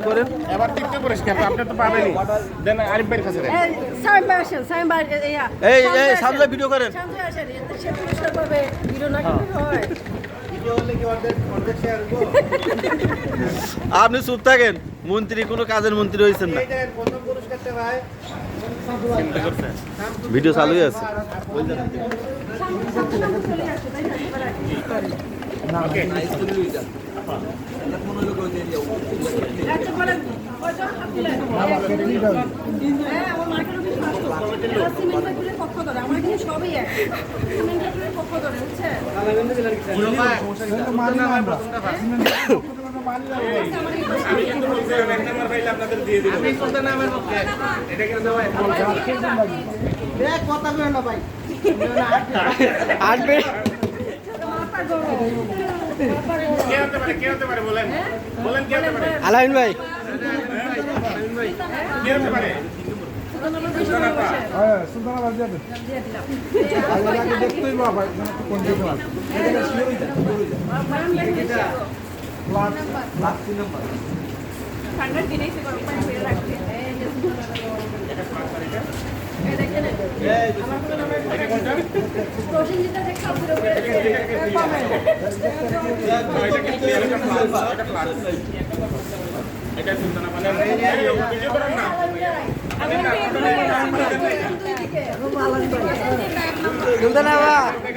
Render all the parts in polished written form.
করেন এবার তিনটে পুরস্কার আপনি তো পাবেনই দেন আরিফ ভাইয়ের কাছে দেন সাইম ভাই আসেন সাইম ভাই এই সামনে ভিডিও করেন শান্ত আসেন সে পুরস্কার পাবে ভিডিও না কি হয় আপনি চুপ থাকেন মন্ত্রী কোনো কাজের মন্ত্রী হয়েছেন না ভিডিও চালুই আছে আপনাদের দিয়ে দিবেন কে হতে পারে বলেন বলেন কে হতে পারে আলামিন ভাই কে হতে পারে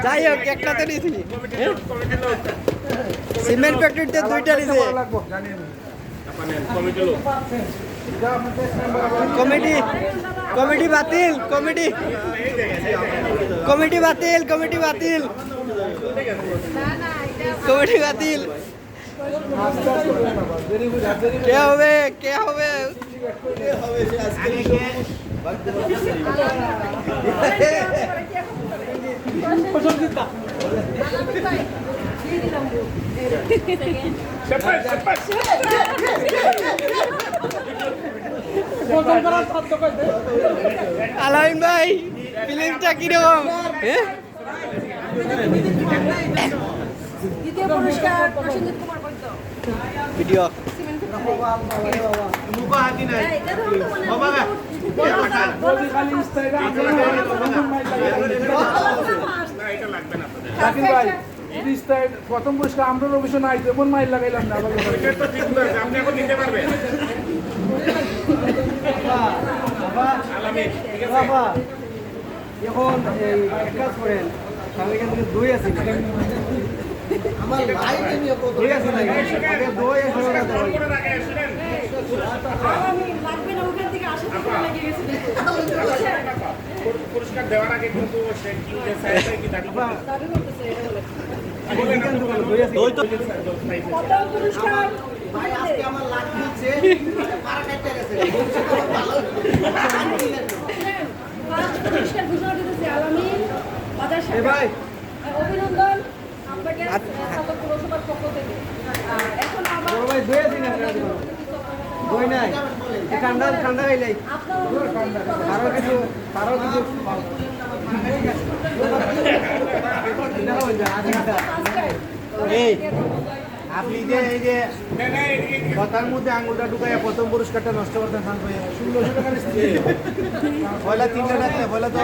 যাই হোক একটা তো নিয়েছি সিমেন্ট ফ্যাক্টরিতে দুইটা নিয়েছে কমিটি কমিটি বাতিল কমিটি কমিটি বাতিল কমিটি বাতিল কমিটি বাতিল কে হবে কে হবে আলামিন ভাই ফিল্মটা কিরকম দ্বিতীয় পুরস্কার প্রসেনজিৎ কুমার বৈদ্য ভিডিও প্রথম পুরস্কার আমরা অবশ্য নাই তেমন মাইল লাগাইলাম না আপনি এখন নিতে পারবেন এখন এক কাজ করেন তাহলে এখান থেকে দই আছে আমার লাইভে নিয়ে দই আছে না আগে দই আছে আমি লাগবে না ওখান থেকে আসতে লাগে গেছে পুরস্কার দেওয়ার আগে কিন্তু সে কি যে সাইডে কি দাবি দাবি করতেছে এটা বলে দই তো প্রথম পুরস্কার ভাই আজকে আমার লাগছে পারা কাটতে গেছে ফার্স্ট পুরস্কার ঘোষণা দিতেছে আলামিন বাজার এ সাহেব ভাই অভিনন্দন আপনাকে সাতক পুরসভার পক্ষ থেকে এখন আবার ভাই দই আছে না দই নাই ঠান্ডা ঠান্ডা হয়ে যায় আরো কিছু এই আপনি যে এই যে কথার মধ্যে আঙুলটা ঢুকাইয়া প্রথম পুরস্কারটা নষ্ট করতে চান ভাই 1600 টাকা নিচ্ছে পয়লা 3টা টাকা পয়লা তো